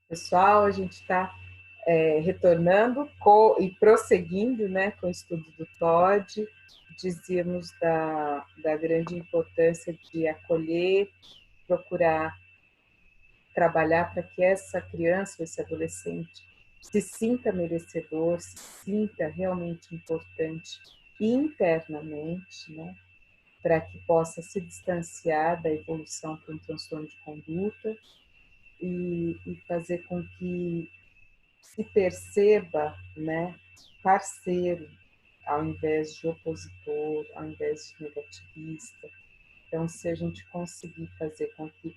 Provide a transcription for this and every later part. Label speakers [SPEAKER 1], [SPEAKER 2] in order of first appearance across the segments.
[SPEAKER 1] Pessoal, a gente está retornando e prosseguindo, né, com o estudo do TOD. Dizíamos da grande importância de acolher, procurar trabalhar para que essa criança, esse adolescente, se sinta merecedor, se sinta realmente importante internamente, né, para que possa se distanciar da evolução para um transtorno de conduta e fazer com que se perceba, né, parceiro, ao invés de opositor, ao invés de negativista. Então, se a gente conseguir fazer com que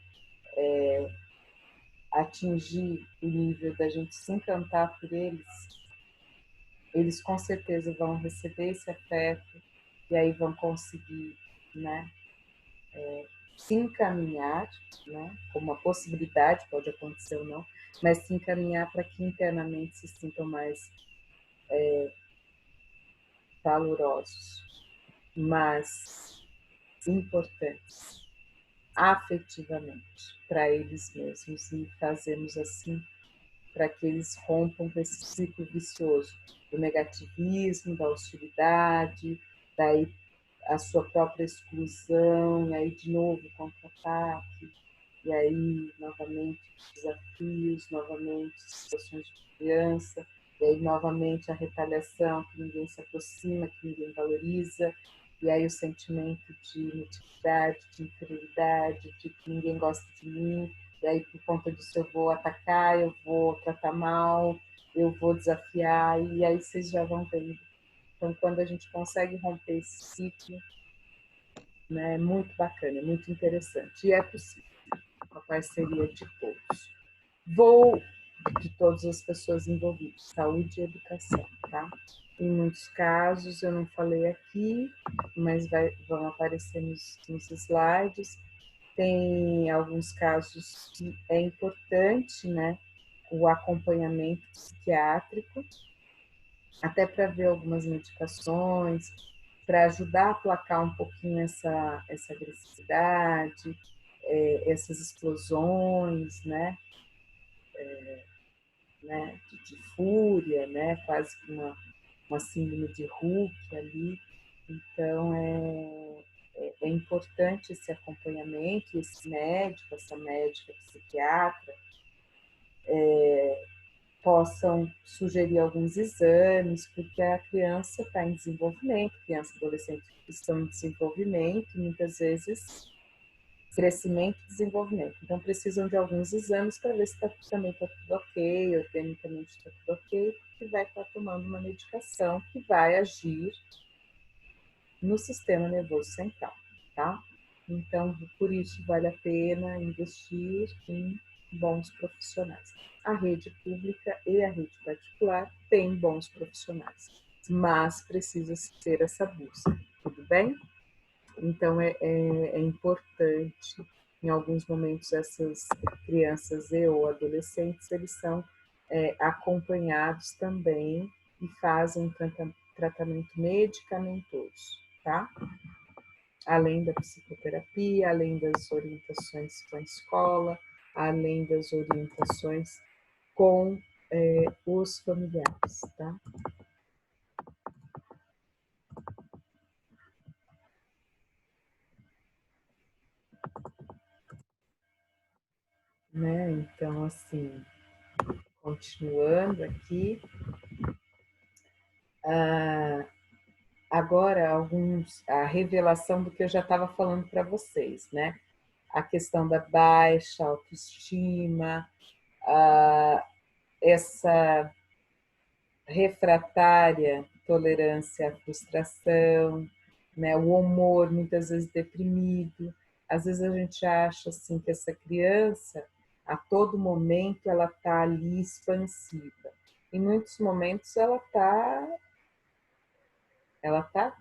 [SPEAKER 1] atingir o nível da gente se encantar por eles, eles com certeza vão receber esse afeto e aí vão conseguir, né, se encaminhar, né, como uma possibilidade, pode acontecer ou não, mas se encaminhar para que internamente se sintam mais valorosos, mas importantes afetivamente para eles mesmos e fazemos assim para que eles rompam com esse ciclo vicioso do negativismo, da hostilidade, daí a sua própria exclusão, e aí de novo contra-ataque, e aí novamente desafios, novamente situações de criança, e aí novamente a retaliação, que ninguém se aproxima, que ninguém valoriza, e aí o sentimento de inutilidade, de inferioridade, de que ninguém gosta de mim, e aí por conta disso eu vou atacar, eu vou tratar mal, eu vou desafiar, e aí vocês já vão vendo. Então, quando a gente consegue romper esse ciclo, né, é muito bacana, é muito interessante, e é possível, uma parceria de todos. Vou de todas as pessoas envolvidas, saúde e educação, tá? Em muitos casos, eu não falei aqui, mas vão aparecer nos slides. Tem alguns casos que é importante, né, o acompanhamento psiquiátrico, até para ver algumas medicações, para ajudar a aplacar um pouquinho essa agressividade, essas explosões, de fúria, né, quase que uma síndrome de Hulk ali. Então, é importante esse acompanhamento, esse médico, essa médica psiquiatra, possam sugerir alguns exames, porque a criança está em desenvolvimento, criança e adolescente estão em desenvolvimento, muitas vezes crescimento e desenvolvimento. Então, precisam de alguns exames para ver se também está tudo ok, organicamente está tudo ok, porque vai estar tomando uma medicação que vai agir no sistema nervoso central, tá? Então, por isso, vale a pena investir em bons profissionais. A rede pública e a rede particular têm bons profissionais, mas precisa ter essa busca, tudo bem? Então, é importante, em alguns momentos, essas crianças e ou adolescentes, eles são acompanhados também e fazem tratamento medicamentoso, tá? Além da psicoterapia, além das orientações com a escola, além das orientações com os familiares, tá? Né? Então, assim, continuando aqui, agora a revelação do que eu já estava falando para vocês, né? A questão da baixa autoestima, essa refratária tolerância à frustração, né? O humor muitas vezes deprimido. Às vezes a gente acha assim que essa criança, a todo momento, ela está ali expansiva. Em muitos momentos ela tá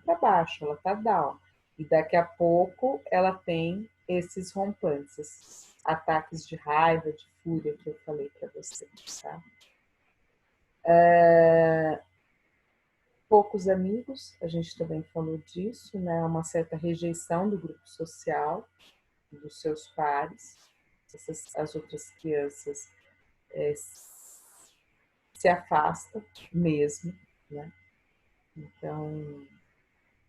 [SPEAKER 1] para baixo, ela tá down. E daqui a pouco ela tem esses rompantes, esses ataques de raiva, de fúria que eu falei para vocês, tá? Poucos amigos, a gente também falou disso, né? Uma certa rejeição do grupo social, dos seus pares. As outras crianças se afasta mesmo, né? Então,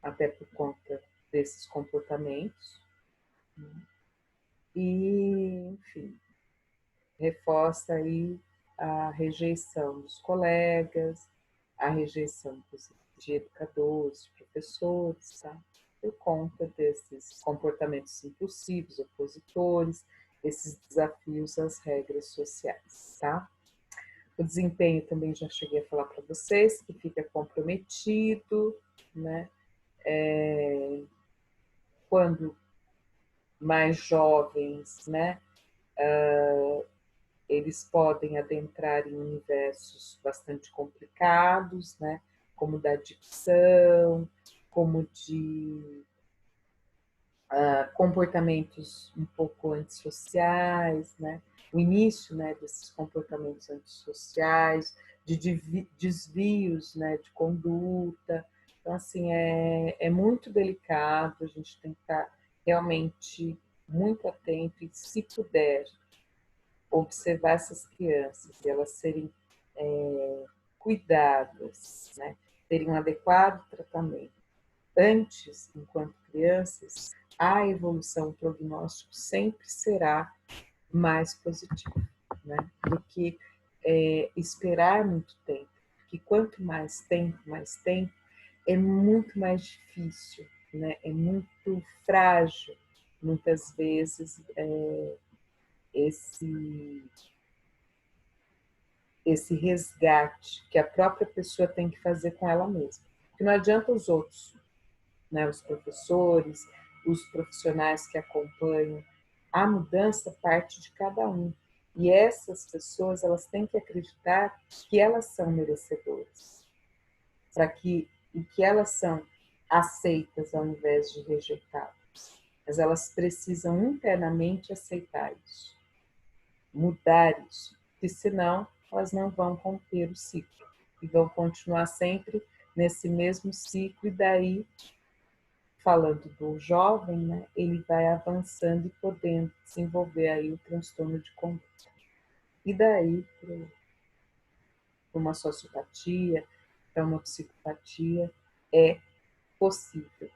[SPEAKER 1] até por conta desses comportamentos, né? E, enfim, reforça aí a rejeição dos colegas, a rejeição de educadores, de professores, tá? Por conta desses comportamentos impulsivos, opositores, esses desafios às regras sociais, tá? O desempenho também já cheguei a falar para vocês, que fica comprometido, né? Quando mais jovens, né? Eles podem adentrar em universos bastante complicados, né? Como da dicção, como de comportamentos um pouco antissociais, né? O início, né, desses comportamentos antissociais, de desvios, né, de conduta. Então, assim, é muito delicado, a gente tem que estar realmente muito atento e, se puder, observar essas crianças e elas serem cuidadas, né, terem um adequado tratamento antes, enquanto crianças, a evolução, o prognóstico sempre será mais positivo, né, do que esperar muito tempo. Porque quanto mais tempo, é muito mais difícil, né, é muito frágil, muitas vezes, esse esse resgate que a própria pessoa tem que fazer com ela mesma. Porque não adianta os outros, né, os professores, os profissionais que acompanham. A mudança parte de cada um. E essas pessoas, elas têm que acreditar que elas são merecedoras, para que e que elas são aceitas ao invés de rejeitadas. Mas elas precisam internamente aceitar isso, mudar isso, porque senão elas não vão romper o ciclo e vão continuar sempre nesse mesmo ciclo, e daí, falando do jovem, né, ele vai avançando e podendo desenvolver aí o transtorno de conduta. E daí, para uma sociopatia, para uma psicopatia, é possível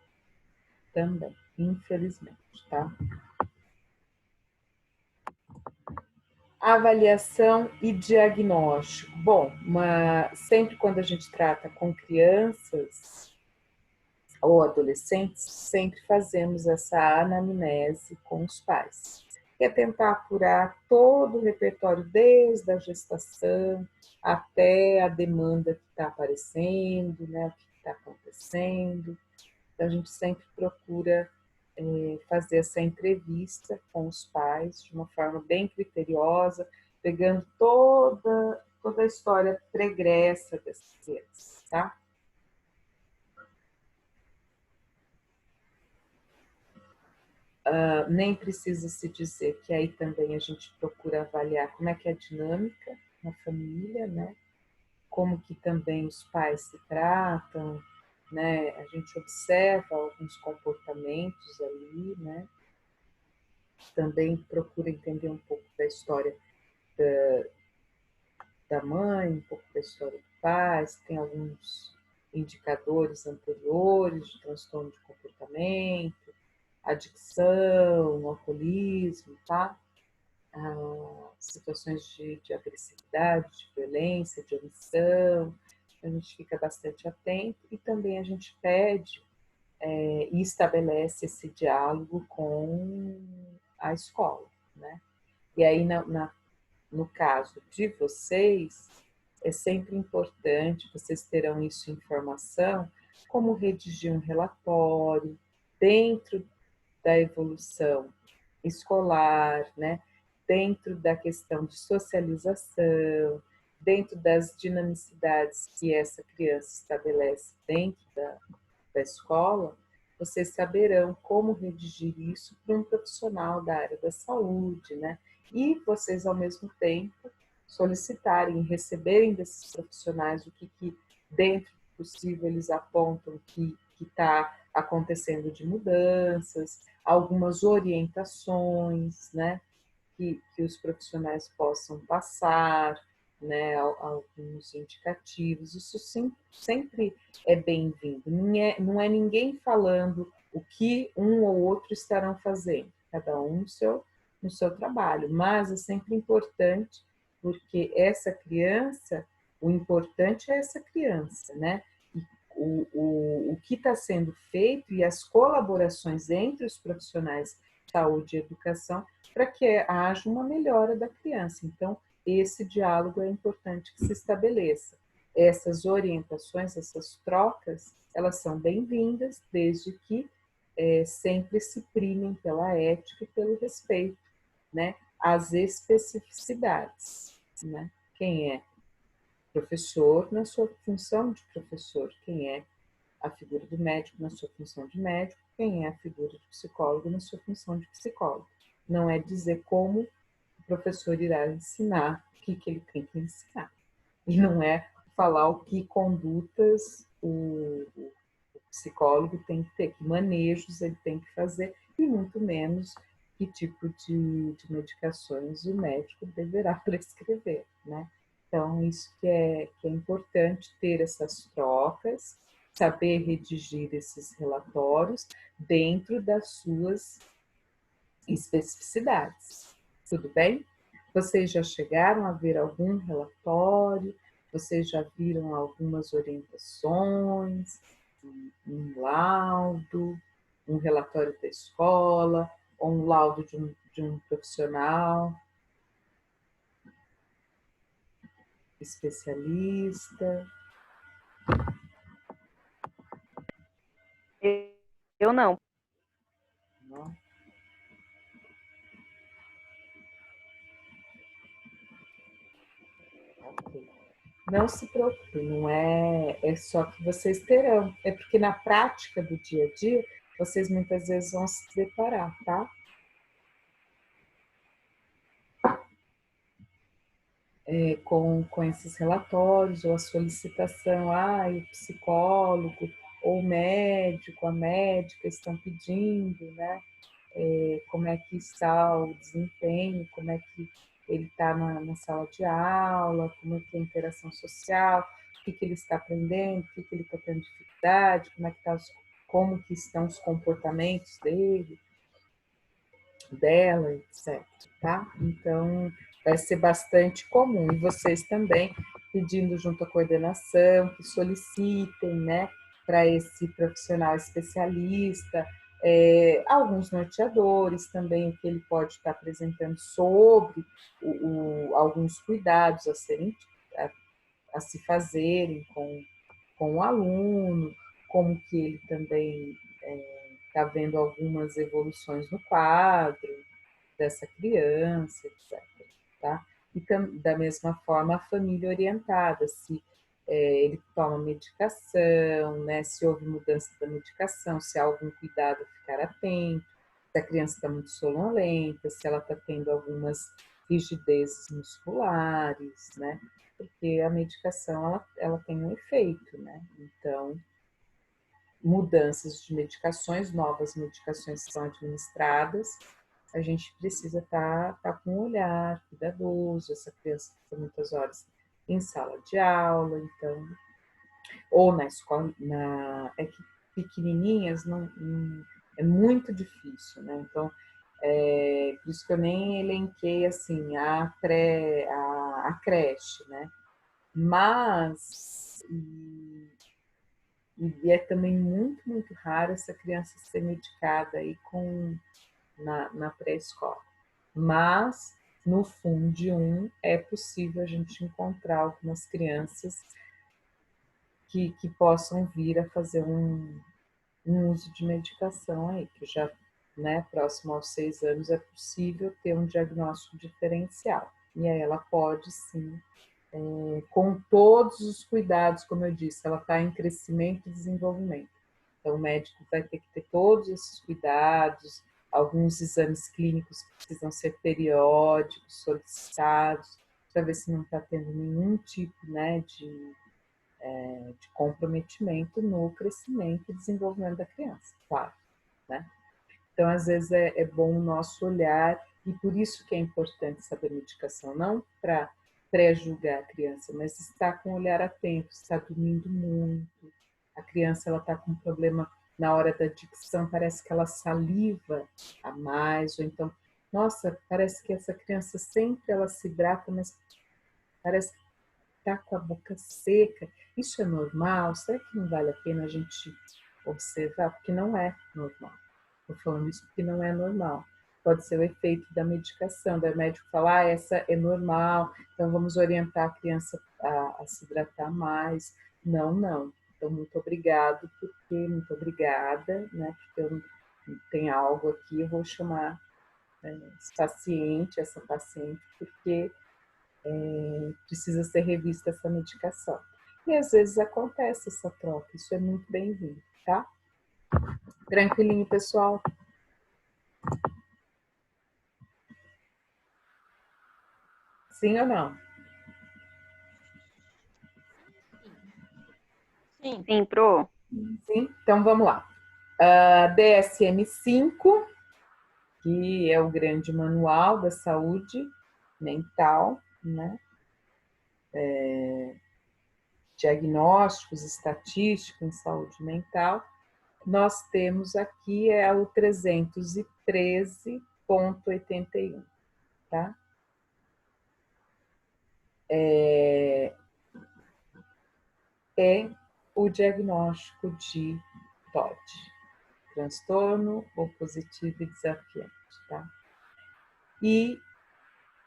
[SPEAKER 1] também, infelizmente, tá? Avaliação e diagnóstico. Bom, sempre quando a gente trata com crianças ou adolescentes, sempre fazemos essa anamnese com os pais. Que é tentar apurar todo o repertório, desde a gestação até a demanda que está aparecendo, né, o que está acontecendo. Então, a gente sempre procura fazer essa entrevista com os pais de uma forma bem criteriosa, pegando toda a história pregressa dessas crianças, tá? Nem precisa se dizer que aí também a gente procura avaliar como é que é a dinâmica na família, né? Como que também os pais se tratam, né? A gente observa alguns comportamentos ali, né? Também procura entender um pouco da história da mãe, um pouco da história do pai, se tem alguns indicadores anteriores de transtorno de comportamento, adicção, alcoolismo, tá? Situações de agressividade, de violência, de omissão. A gente fica bastante atento e também a gente pede e estabelece esse diálogo com a escola, né? E aí, no caso de vocês, é sempre importante, vocês terão isso em informação, como redigir um relatório dentro da evolução escolar, né? Dentro da questão de socialização, dentro das dinamicidades que essa criança estabelece dentro da escola, vocês saberão como redigir isso para um profissional da área da saúde, né? E vocês, ao mesmo tempo, solicitarem, receberem desses profissionais o que dentro do possível, eles apontam que está acontecendo de mudanças, algumas orientações, né? que os profissionais possam passar, né, alguns indicativos. Isso sempre é bem-vindo. Não é ninguém falando o que um ou outro estarão fazendo, cada um no seu trabalho, mas é sempre importante, porque essa criança, o importante é essa criança, né? O que está sendo feito e as colaborações entre os profissionais de saúde e educação para que haja uma melhora da criança. Então, esse diálogo é importante que se estabeleça. Essas orientações, essas trocas, elas são bem-vindas, desde que sempre se primem pela ética e pelo respeito, né, às especificidades, né? Quem é professor na sua função de professor, quem é a figura do médico na sua função de médico, quem é a figura do psicólogo na sua função de psicólogo. Não é dizer como o professor irá ensinar, o que ele tem que ensinar. E não é falar o que condutas o psicólogo tem que ter, que manejos ele tem que fazer, e muito menos que tipo de medicações o médico deverá prescrever, né? Então, isso que é importante, ter essas trocas, saber redigir esses relatórios dentro das suas especificidades. Tudo bem? Vocês já chegaram a ver algum relatório? Vocês já viram algumas orientações, um laudo, um relatório da escola, ou um laudo de um profissional especialista?
[SPEAKER 2] Eu não.
[SPEAKER 1] Não? Ok. Não se preocupe, não é só que vocês terão, é porque na prática do dia a dia, vocês muitas vezes vão se deparar, tá? Com esses relatórios, ou a solicitação, o psicólogo, ou o médico, a médica estão pedindo, né? Como é que está o desempenho, como é que ele está na sala de aula, como é que é a interação social, o que ele está aprendendo, o que ele está tendo dificuldade, como que estão os comportamentos dela, etc. Tá? Então, vai ser bastante comum. E vocês também pedindo junto à coordenação que solicitem, né, para esse profissional especialista, alguns norteadores também, o que ele pode estar apresentando sobre alguns cuidados a se fazerem com o aluno, como que ele também está vendo algumas evoluções no quadro dessa criança, etc. Tá? E da mesma forma a família orientada, se ele toma medicação, né, se houve mudança da medicação, se há algum cuidado a ficar atento, se a criança está muito sonolenta, se ela está tendo algumas rigidezes musculares, né? Porque a medicação ela tem um efeito, né? Então, mudanças de medicações, novas medicações que são administradas, a gente precisa estar com um olhar cuidadoso. Essa criança fica muitas horas em sala de aula, então, ou na escola, é que pequenininhas não é muito difícil, né? Então, por isso que eu nem elenquei assim a creche, né? Mas e é também muito, muito raro essa criança ser medicada aí na pré-escola. Mas, no Fundo 1, é possível a gente encontrar algumas crianças que possam vir a fazer um uso de medicação aí, que já, né, próximo aos 6 anos, é possível ter um diagnóstico diferencial. E aí ela pode, sim, com todos os cuidados, como eu disse, ela está em crescimento e desenvolvimento. Então, o médico vai ter que ter todos esses cuidados, alguns exames clínicos que precisam ser periódicos, solicitados, para ver se não está tendo nenhum tipo, né, de comprometimento no crescimento e desenvolvimento da criança, claro, né? Então, às vezes, é bom o nosso olhar E por isso que é importante saber medicação, não para pré-julgar a criança, mas estar com o olhar atento, está dormindo muito, a criança ela está com um problema na hora da dicção, parece que ela saliva a mais, ou então, nossa, parece que essa criança sempre ela se hidrata, mas parece que está com a boca seca. Isso é normal? Será que não vale a pena a gente observar? Porque não é normal. Estou falando isso porque não é normal. Pode ser o efeito da medicação, do médico falar, essa é normal, então vamos orientar a criança a se hidratar mais. Não, não. Então, muito obrigado, muito obrigada, né? Porque eu tenho algo aqui, eu vou chamar esse paciente, essa paciente, porque precisa ser revista essa medicação. E às vezes acontece essa troca, isso é muito bem-vindo, tá? Tranquilinho, pessoal? Sim ou não?
[SPEAKER 2] Sim, pro.
[SPEAKER 1] Sim, então vamos lá. DSM-5, que é o grande manual da saúde mental, né? Diagnósticos estatísticos em saúde mental. Nós temos aqui o 313.81, tá? É o diagnóstico de TOD, transtorno opositivo e desafiante, tá? E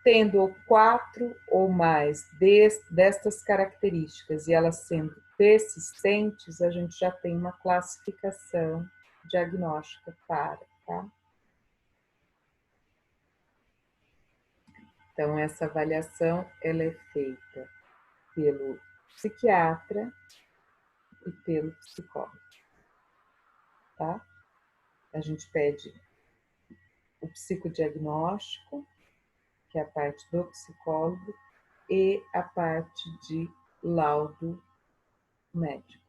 [SPEAKER 1] tendo 4 ou mais destas características e elas sendo persistentes, a gente já tem uma classificação diagnóstica para, tá? Então, essa avaliação, ela é feita pelo psiquiatra e pelo psicólogo, tá? A gente pede o psicodiagnóstico, que é a parte do psicólogo, e a parte de laudo médico,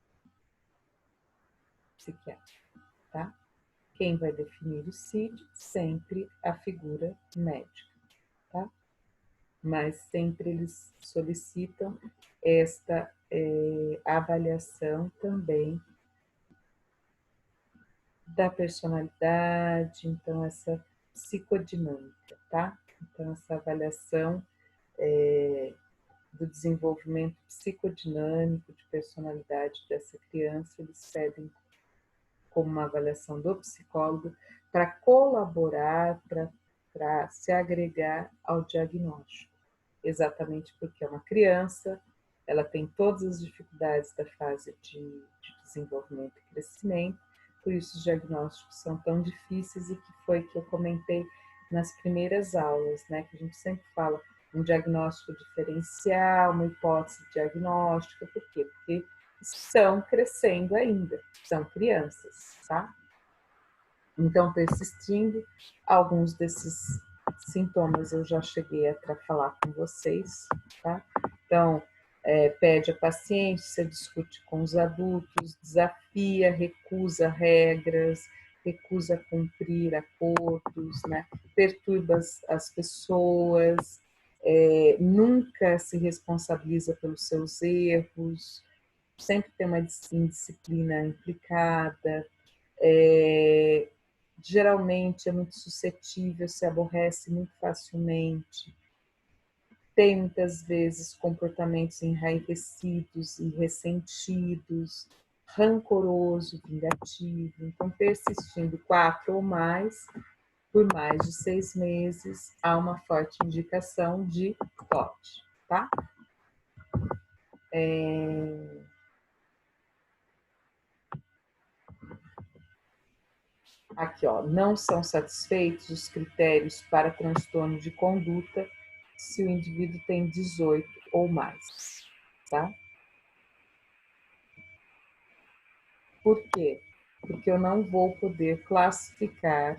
[SPEAKER 1] psiquiátrico, tá? Quem vai definir o CID? Sempre a figura médica, tá? Mas sempre eles solicitam esta avaliação também da personalidade, então essa psicodinâmica, tá? Então essa avaliação do desenvolvimento psicodinâmico de personalidade dessa criança, eles pedem como uma avaliação do psicólogo para colaborar, para se agregar ao diagnóstico. Exatamente porque é uma criança, ela tem todas as dificuldades da fase de desenvolvimento e crescimento, por isso os diagnósticos são tão difíceis e que foi que eu comentei nas primeiras aulas, né, que a gente sempre fala um diagnóstico diferencial, uma hipótese diagnóstica, por quê? Porque estão crescendo ainda, são crianças, tá? Então, persistindo, alguns desses sintomas eu já cheguei a falar com vocês, tá? Então, pede a paciência, discute com os adultos, desafia, recusa regras, recusa cumprir acordos, né? Perturba as pessoas, nunca se responsabiliza pelos seus erros, sempre tem uma indisciplina implicada, geralmente é muito suscetível, se aborrece muito facilmente, tem muitas vezes comportamentos enraivecidos e ressentidos, rancoroso, vingativo. Então, persistindo 4 ou mais, por mais de 6 meses, há uma forte indicação de TOD, tá? Aqui, ó, não são satisfeitos os critérios para transtorno de conduta se o indivíduo tem 18 ou mais, tá? Por quê? Porque eu não vou poder classificar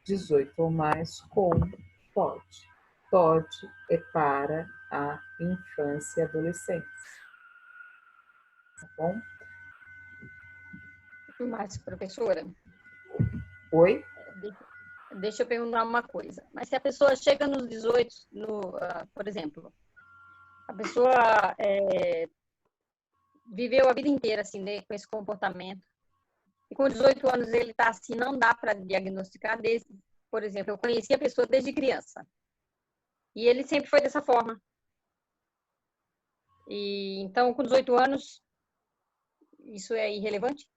[SPEAKER 1] 18 ou mais como TOD. TOD é para a infância e adolescência, tá bom?
[SPEAKER 2] Mas, professora?
[SPEAKER 1] Oi?
[SPEAKER 2] deixa eu perguntar uma coisa. Mas se a pessoa chega nos 18, por exemplo, a pessoa viveu a vida inteira assim, né, com esse comportamento, e com 18 anos ele está assim, não dá para diagnosticar desse. Por exemplo, eu conheci a pessoa desde criança, e ele sempre foi dessa forma. E então, com 18 anos, isso é irrelevante?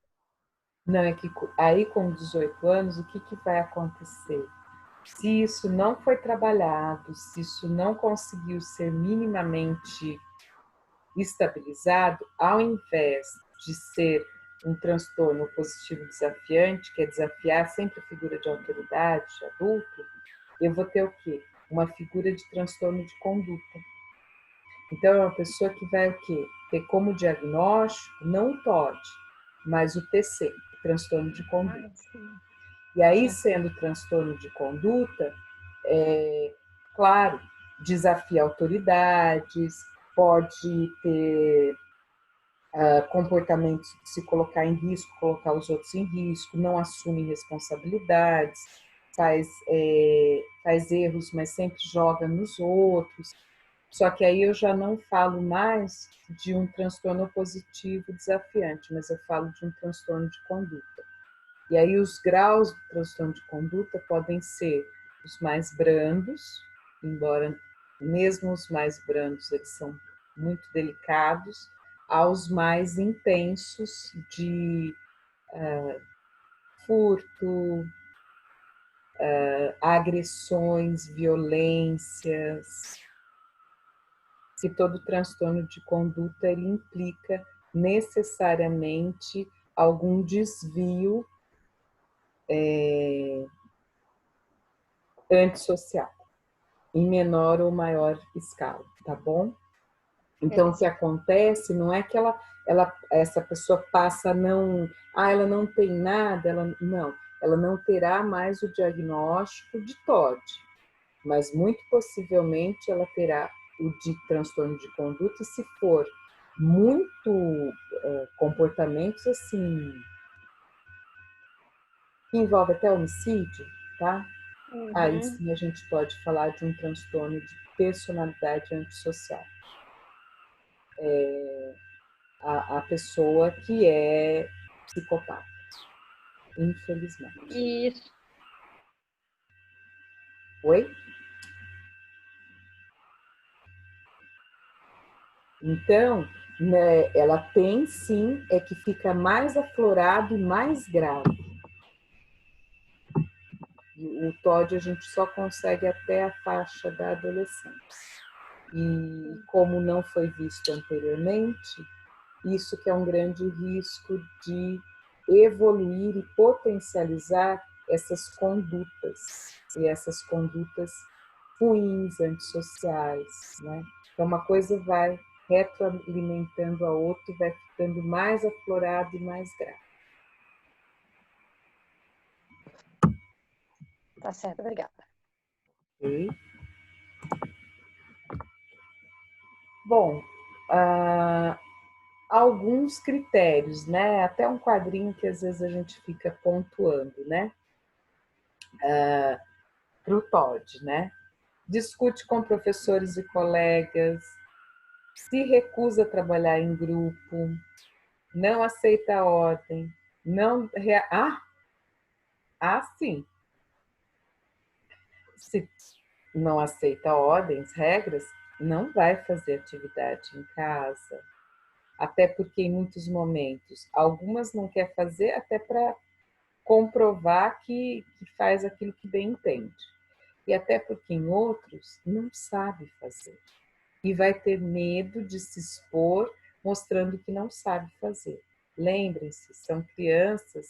[SPEAKER 1] Não, é que aí com 18 anos, o que, que vai acontecer? Se isso não foi trabalhado, se isso não conseguiu ser minimamente estabilizado, ao invés de ser um transtorno positivo desafiante, que é desafiar sempre a figura de autoridade, de adulto, eu vou ter o quê? Uma figura de transtorno de conduta. Então, é uma pessoa que vai o quê? Ter como diagnóstico, não o TOD, mas o TC, o transtorno de conduta. E aí, sendo transtorno de conduta, claro, desafia autoridades, pode ter comportamentos de se colocar em risco, colocar os outros em risco, não assume responsabilidades, faz erros, mas sempre joga nos outros. Só que aí eu já não falo mais de um transtorno positivo desafiante, mas eu falo de um transtorno de conduta. E aí os graus do transtorno de conduta podem ser os mais brandos, embora mesmo os mais brandos eles são muito delicados, aos mais intensos de furto, agressões, violências, que todo transtorno de conduta ele implica necessariamente algum desvio antissocial, em menor ou maior escala, tá bom? Então, o que acontece não é que essa pessoa passa a não... ela não tem nada, ela não terá mais o diagnóstico de TOD, mas muito possivelmente ela terá o de transtorno de conduta, e se for muito comportamentos assim, que envolve até homicídio, tá? Aí sim a gente pode falar de um transtorno de personalidade antissocial. A pessoa que é psicopata, infelizmente.
[SPEAKER 2] Isso.
[SPEAKER 1] Oi? Então, né, ela tem sim, é que fica mais aflorado e mais grave. O TOD a gente só consegue até a faixa da adolescência. E como não foi visto anteriormente, isso que é um grande risco de evoluir e potencializar essas condutas, e essas condutas ruins, antissociais, né? Então, uma coisa vai retroalimentando a outra e vai ficando mais aflorado e mais grave.
[SPEAKER 2] Tá certo, obrigada.
[SPEAKER 1] Ok? Bom, alguns critérios, né? Até um quadrinho que às vezes a gente fica pontuando, né? Para o TOD, né? Discute com professores e colegas, se recusa a trabalhar em grupo, não aceita a ordem, não... sim. Se não aceita ordens, regras, não vai fazer atividade em casa. Até porque em muitos momentos, algumas não quer fazer até para comprovar que faz aquilo que bem entende. E até porque em outros não sabe fazer. E vai ter medo de se expor mostrando que não sabe fazer. Lembrem-se, são crianças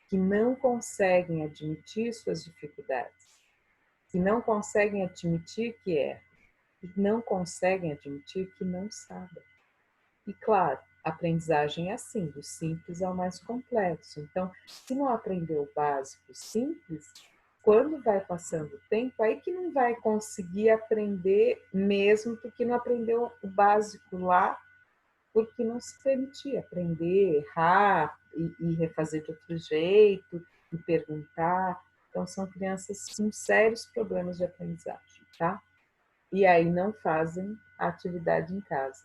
[SPEAKER 1] que não conseguem admitir suas dificuldades, que não conseguem admitir que erram, que não conseguem admitir que não sabem. E claro, a aprendizagem é assim, do simples ao mais complexo. Então, se não aprendeu o básico simples, quando vai passando o tempo, aí que não vai conseguir aprender mesmo, porque não aprendeu o básico lá, porque não se permitia aprender, errar e refazer de outro jeito, e perguntar. Então, são crianças com sérios problemas de aprendizagem, tá? E aí não fazem a atividade em casa.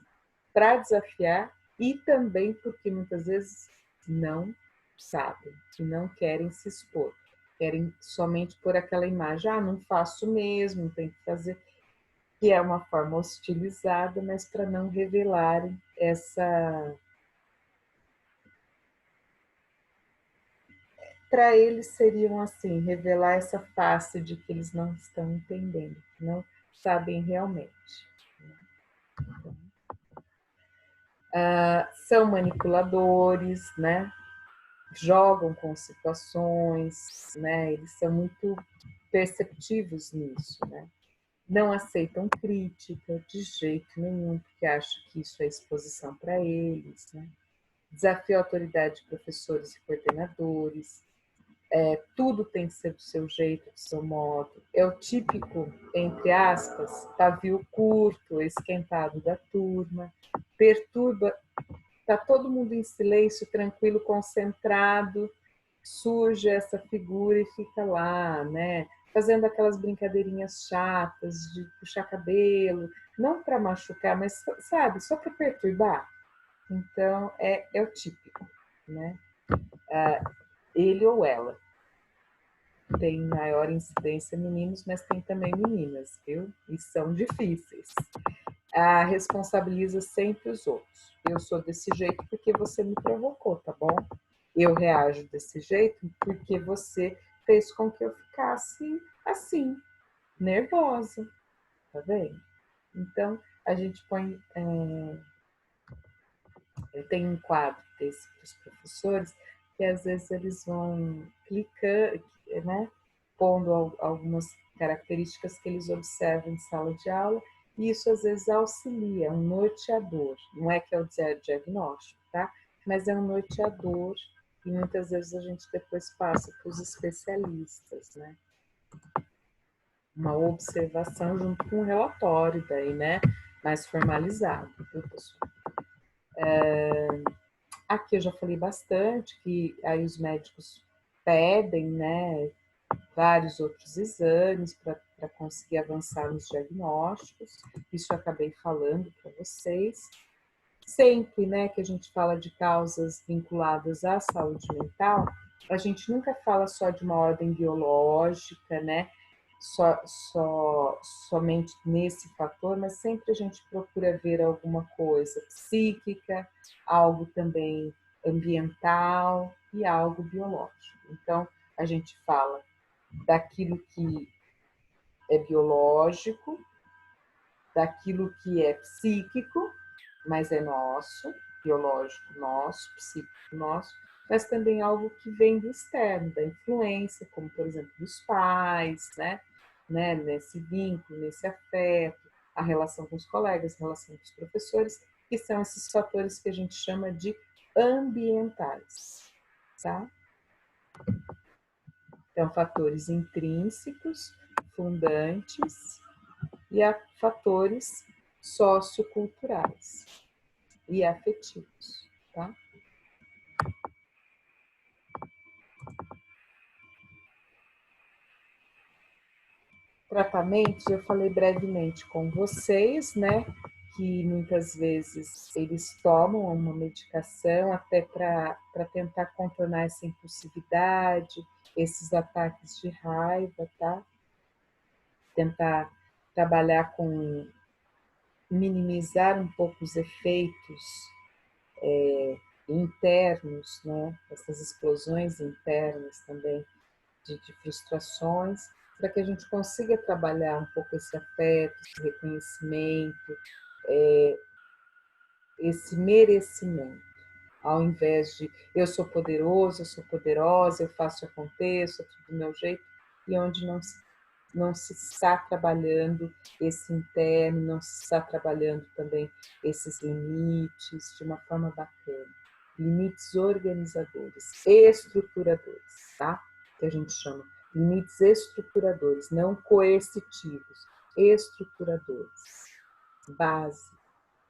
[SPEAKER 1] Para desafiar e também porque muitas vezes não sabem e não querem se expor. Querem somente por aquela imagem, não faço mesmo, tem que fazer, que é uma forma hostilizada, mas para não revelarem essa... Para eles seriam assim, revelar essa face de que eles não estão entendendo, que não sabem realmente. São manipuladores, né? Jogam com situações, né? Eles são muito perceptivos nisso, né? Não aceitam crítica de jeito nenhum, porque acham que isso é exposição para eles, né? Desafiam a autoridade de professores e coordenadores. Tudo tem que ser do seu jeito, do seu modo. É o típico, entre aspas, pavio curto, esquentado da turma. Perturba, tá todo mundo em silêncio, tranquilo, concentrado, surge essa figura e fica lá, né? Fazendo aquelas brincadeirinhas chatas de puxar cabelo, não para machucar, mas, sabe, só para perturbar. Então, é o típico, né? Ele ou ela. Tem maior incidência meninos, mas tem também meninas, viu? E são difíceis. Responsabiliza sempre os outros. Eu sou desse jeito porque você me provocou, tá bom? Eu reajo desse jeito porque você fez com que eu ficasse assim, nervosa, tá vendo? Então, a gente põe... tem um quadro desse para os professores que às vezes eles vão clicando, né? Pondo algumas características que eles observam em sala de aula, e isso às vezes auxilia, um norteador. Não é que é o diagnóstico, tá? Mas é um norteador e muitas vezes a gente depois passa para os especialistas, né? Uma observação junto com um relatório daí, né? Mais formalizado, viu, pessoal? Aqui eu já falei bastante que aí os médicos pedem, né, vários outros exames para conseguir avançar nos diagnósticos. Isso eu acabei falando para vocês. Sempre, né, que a gente fala de causas vinculadas à saúde mental, a gente nunca fala só de uma ordem biológica, né, somente nesse fator, mas sempre a gente procura ver alguma coisa psíquica, algo também ambiental e algo biológico. Então, a gente fala daquilo que é biológico, daquilo que é psíquico, mas é nosso, biológico nosso, psíquico nosso, mas também algo que vem do externo, da influência, como por exemplo dos pais, né? Nesse vínculo, nesse afeto, a relação com os colegas, a relação com os professores, que são esses fatores que a gente chama de ambientais, tá? Então, fatores intrínsecos, fundantes, e a fatores socioculturais e afetivos, tá? Tratamentos, eu falei brevemente com vocês, né? Que muitas vezes eles tomam uma medicação até para tentar contornar essa impulsividade, esses ataques de raiva, tá? Tentar trabalhar com minimizar um pouco os efeitos internos, né? Essas explosões internas também de frustrações, para que a gente consiga trabalhar um pouco esse afeto, esse reconhecimento, esse merecimento, ao invés de eu sou poderoso, eu sou poderosa, eu faço e aconteço, é tudo do meu jeito, e onde não se está trabalhando esse interno, não se está trabalhando também esses limites de uma forma bacana. Limites organizadores, estruturadores, tá? Que a gente chama. Limites estruturadores, não coercitivos, estruturadores. Base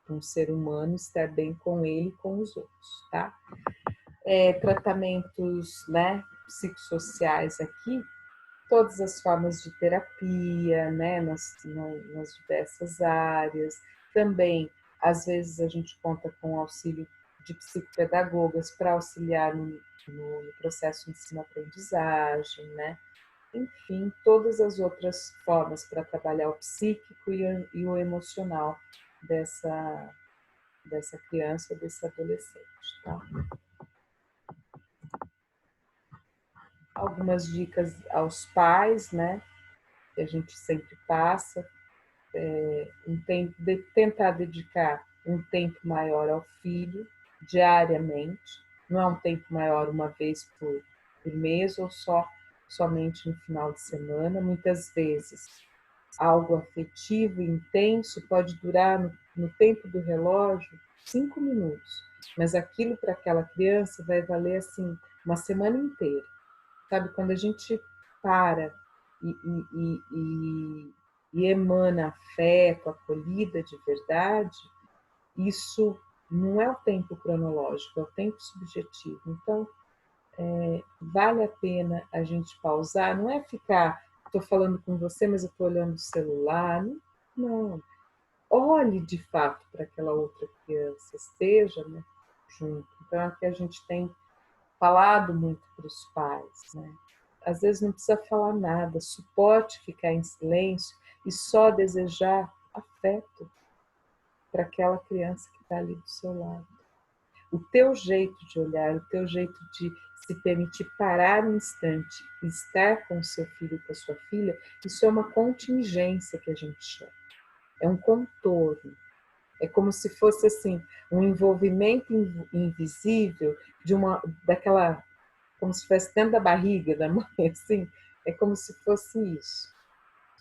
[SPEAKER 1] para um ser humano estar bem com ele e com os outros, tá? Tratamentos, né, psicossociais aqui, todas as formas de terapia, né, nas diversas áreas. Também, às vezes, a gente conta com o auxílio de psicopedagogas para auxiliar no processo ensino-aprendizagem, né? Enfim, todas as outras formas para trabalhar o psíquico e o emocional dessa criança ou desse adolescente, tá? Algumas dicas aos pais, né? Que a gente sempre passa, tentar dedicar um tempo maior ao filho, diariamente, não é um tempo maior uma vez por mês ou somente no final de semana. Muitas vezes, algo afetivo e intenso pode durar, no tempo do relógio, 5 minutos, mas aquilo para aquela criança vai valer assim uma semana inteira. Sabe, quando a gente para e emana afeto, acolhida de verdade, isso não é o tempo cronológico, é o tempo subjetivo. Então, vale a pena a gente pausar, não é ficar, estou falando com você, mas eu estou olhando o celular, não, não. Olhe de fato para aquela outra criança, esteja, né, junto. Então, aqui a gente tem falado muito para os pais, né? Às vezes não precisa falar nada, suporte ficar em silêncio e só desejar afeto para aquela criança que está ali do seu lado. O teu jeito de olhar, o teu jeito de se permitir parar um instante e estar com o seu filho e com a sua filha, isso é uma contingência que a gente chama. É um contorno. É como se fosse assim, um envolvimento invisível daquela, como se fosse dentro da barriga da mãe, assim, é como se fosse isso,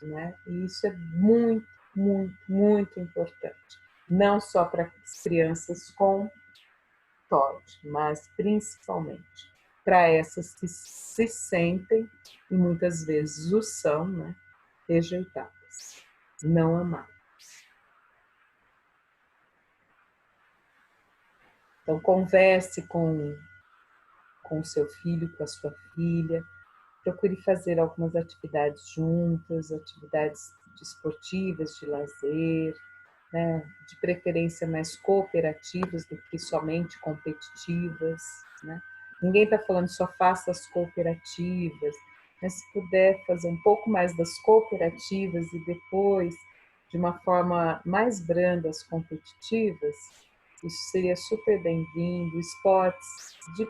[SPEAKER 1] né? E isso é muito, muito, muito importante. Não só para as crianças com TOD, mas principalmente para essas que se sentem, e muitas vezes o são, né, rejeitadas, não amadas. Então, converse com o seu filho, com a sua filha, procure fazer algumas atividades juntas, atividades esportivas, de lazer, né? De preferência mais cooperativas do que somente competitivas, né? Ninguém está falando só faça as cooperativas, mas se puder fazer um pouco mais das cooperativas e depois, de uma forma mais branda, as competitivas, isso seria super bem-vindo. Esportes de